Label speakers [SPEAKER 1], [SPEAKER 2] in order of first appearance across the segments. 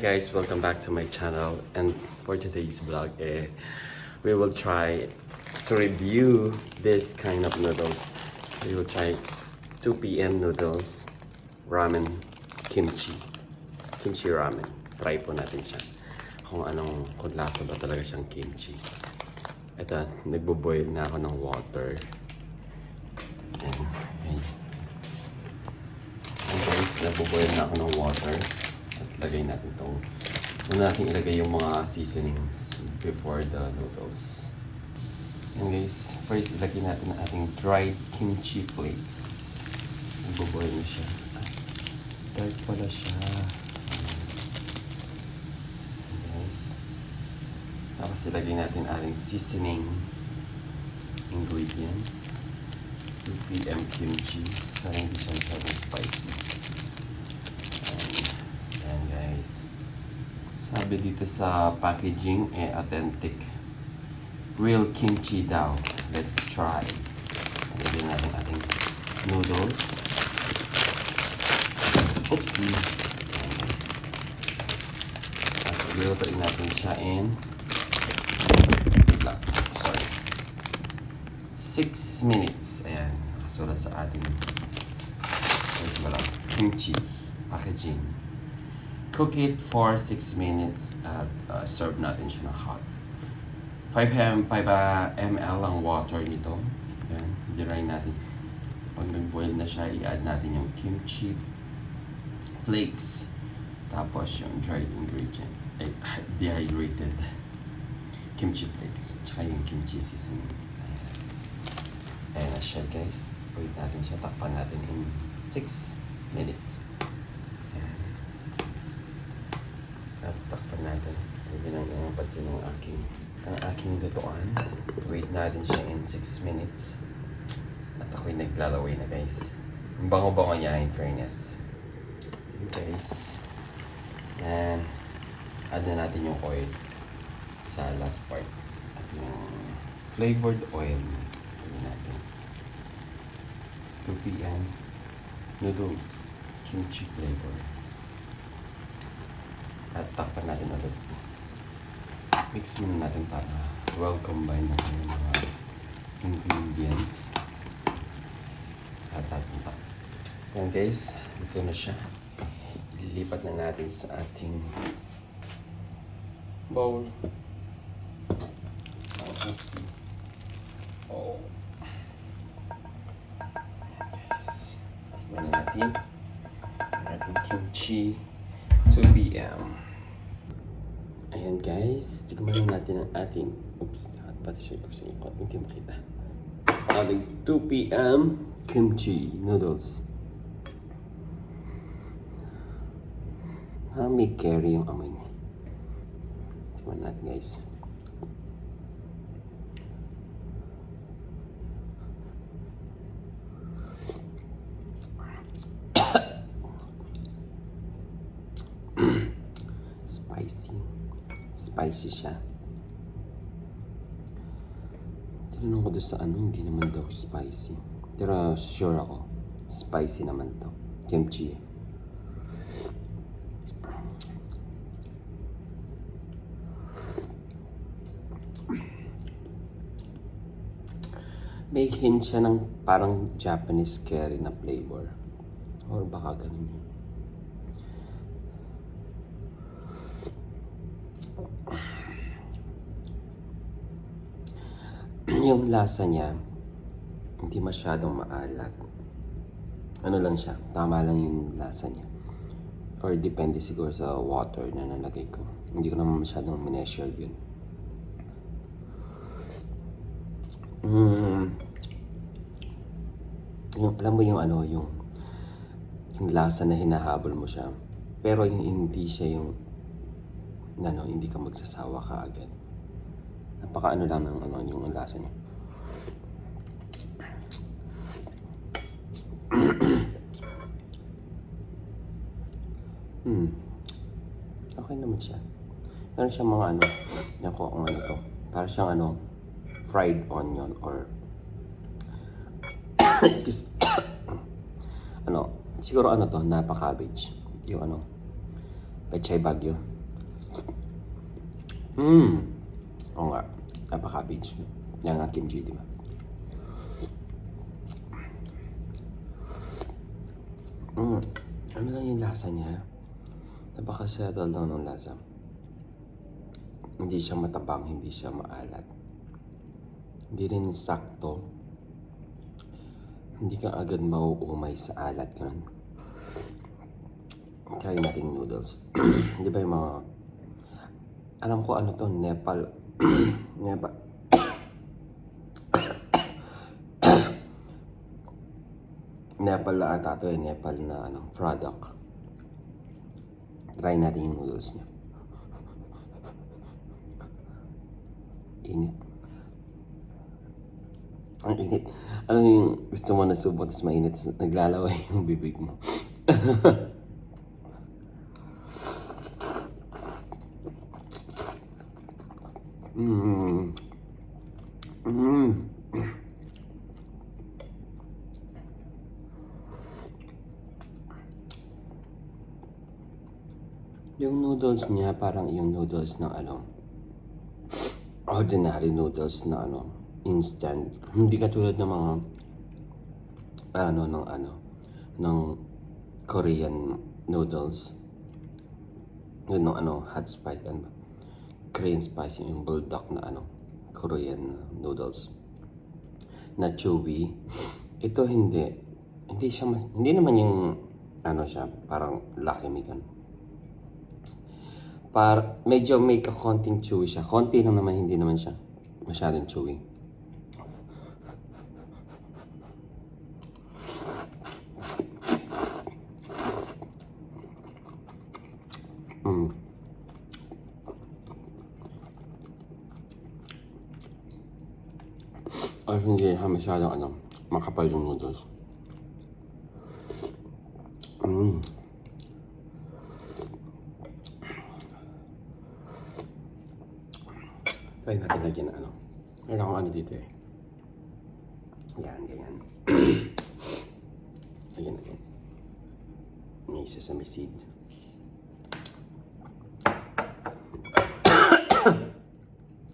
[SPEAKER 1] guys, welcome back to my channel, and for today's vlog we will try to review this kind of noodles. We will try 2 p.m. noodles, ramen, kimchi ramen. Try po natin siya kung lasa ba talaga siyang kimchi. Ito, nagbo-boil na ako ng water. Ayan guys, nagbo-boil na ako ng water. At lagay natin itong, muna natin ilagay yung mga seasonings before the noodles. And guys, first ilagay natin ang ating dried kimchi flakes. Nagbo-boil na siya. Dark pala siya. And guys, tapos ilagay natin ating seasoning ingredients. 2 p.m. kimchi. Sana hindi siya masyadong spicy. Ayan guys. Sabi dito sa packaging, authentic. Real kimchi daw. Let's try. Lagyan natin ating noodles. Oopsie. Ayan guys. At ilulutuin natin siya in 6 minutes. Ayan. Nakasulat sa ating kimchi packaging. Cook it for 6 minutes at serve natin siya ng hot. 5 ml ang water nito. Ayan. Dry natin. Pag nag-boil na siya, i-add natin yung kimchi flakes. Tapos yung dried ingredient. Dehydrated kimchi flakes. Tsaka yung kimchi seasoning. Ayan na siya guys. Wait natin siya. Takpan natin in 6 minutes. Ayan. Takpan natin. Hindi nang pansin ang aking lutuan. Wait natin siya in 6 minutes. At ako'y naglalaway na guys. Ang bango-bango niya in fairness. Okay guys. And add na natin yung oil sa last part. At yung flavored oil. Natin 2 p.m. noodles kimchi flavor at takpan natin ulit. Mix muna natin para well combine natin yung mga ingredients at tatintak. Yan guys, ito na siya. Ililipat na natin sa ating bowl. Oopsie. Oh. Guys, tignan natin ang ating kimchi 2 p.m. Ayan guys, tignan natin ang ating, pati siya ko sa ikot, hindi makita. Ating 2 p.m. kimchi noodles. May curry yung amoy niya. Tignan natin guys. Spicy siya. Tinanong ko doon sa hindi naman daw spicy. Pero sure ako, spicy naman to. Kimchi. May hint siya ng parang Japanese curry na flavor. Or baka ganun yun. Yung lasa niya, hindi masyadong maalat. Ano lang siya, tama lang yung lasa niya. Or depende siguro sa water na nalagay ko. Hindi ko naman masyadong mineasure yun. Yung, alam mo yung yung lasa na hinahabol mo siya. Pero hindi siya yung, hindi ka magsasawa ka agad. Napaka lang ng yung lasa niya. Okay naman siya. Meron siyang mga nakuha kung to. Para siyang fried onion or excuse siguro to, napa cabbage. Yung pechay bagyo. Oo nga. Napaka-cabbage. Yan nga kimchi, di ba? Ano lang yung lasa niya? Napaka-settle lang ng lasa. Hindi siya matabang, hindi siya maalat. Hindi rin sakto. Hindi ka agad mauumay sa alat. Ganun. Try natin yung noodles. Di ba yung mga... Alam ko ano to, Nepal. Nepal. Nepal na ata to eh. Nepal na product. Try natin yung noodles niya. Init. Ang init. Alam mo yung gusto mo nasubot tapos mainit tapos naglalaway yung bibig mo. Yung noodles niya parang yung noodles ng ordinary noodles na instant. Hindi katulad ng mga ng Korean noodles. Yun hot spice Korean spice yung bulldog na Korean noodles na chewy. Ito hindi. Hindi naman yung siya parang Lucky Me gan. Medyo may kakonting chewy siya. Konti lang naman, hindi naman siya masyadong chewy. Or hindi siya masyadong makapal yung noodles. Try natin lagyan ng meron akong dito eh. Yan, ganyan. Lagyan natin. May sesame seed.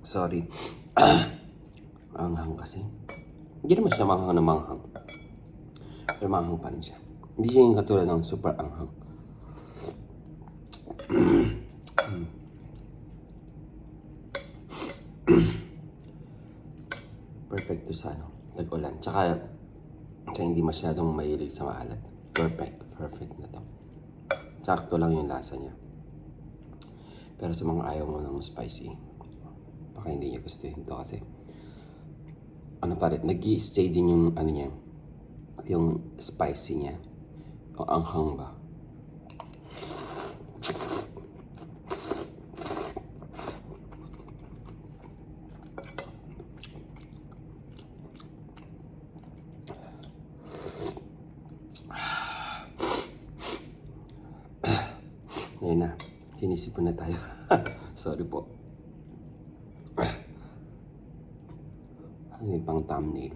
[SPEAKER 1] Sorry. Anghang kasi. Hindi naman siya manghang na manghang. Pero manghang pa rin siya. Hindi siya yung katulad ng super anghang. Perfect to sa tag-ulan. Tsaka hindi masyadong mahilig sa maalat. Perfect na to. Sakto lang yung lasa niya. Pero sa mga ayaw mo ng spicy, baka hindi niya gusto ito kasi pa rin, nag-i-stay din yung niya, yung spicy niya. O anghang ba? Ngayon na, sinisipon na tayo. Sorry po. Ano yung pang thumbnail?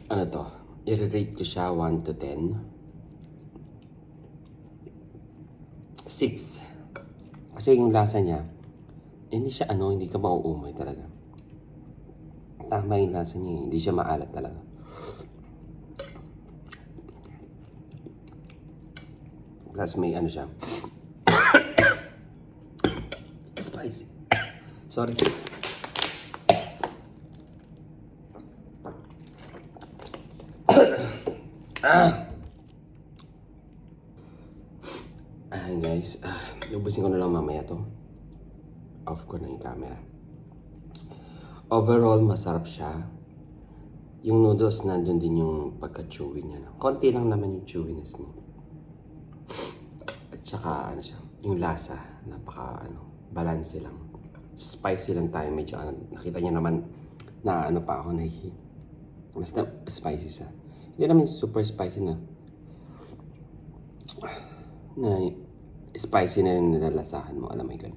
[SPEAKER 1] Ano to? I-rate ko siya 1 to 10. 6. Kasi yung lasa niya, hindi siya hindi ka mauumay talaga. Tama yung lasa niya, hindi siya maalat talaga. Plus may siya. Spicy. Sorry. Guys, lubusin ko na lang mamaya to. Off ko na yung camera. Overall, masarap siya. Yung noodles, nandun din yung pagka-chewy niya. Konti lang naman yung chewiness niya. At saka, siya, yung lasa, balance lang. Spicy lang tayo, medyo, nakita niya naman, na pa ako, basta spicy siya. Hindi naman super spicy na spicy na yung nilalasahan mo, alam mo yun.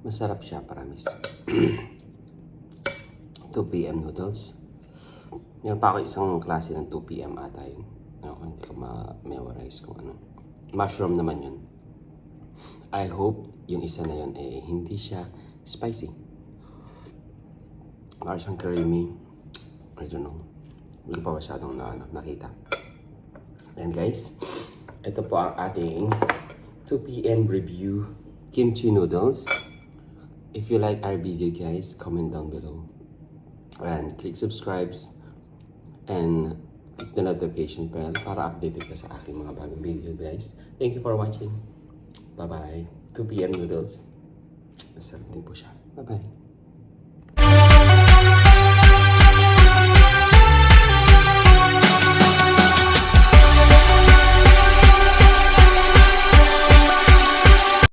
[SPEAKER 2] Masarap siya, promise. 2 p.m. noodles. Meron pa ako isang klase ng 2 p.m. ata yun. Ako, hindi ko ma-memorize kung ano. Mushroom naman yun. I hope yung isa na yun hindi siya spicy. Parang siyang creamy. I don't know. Hindi ko pa masyadong nakita. And guys, ito po ang ating 2 p.m. review kimchi noodles. If you like our video guys, comment down below. And click subscribes and click the notification bell para updated ka sa aking mga bagong video guys. Thank you for watching. Bye-bye. 2 p.m. noodles. Masarap din po siya. Bye-bye.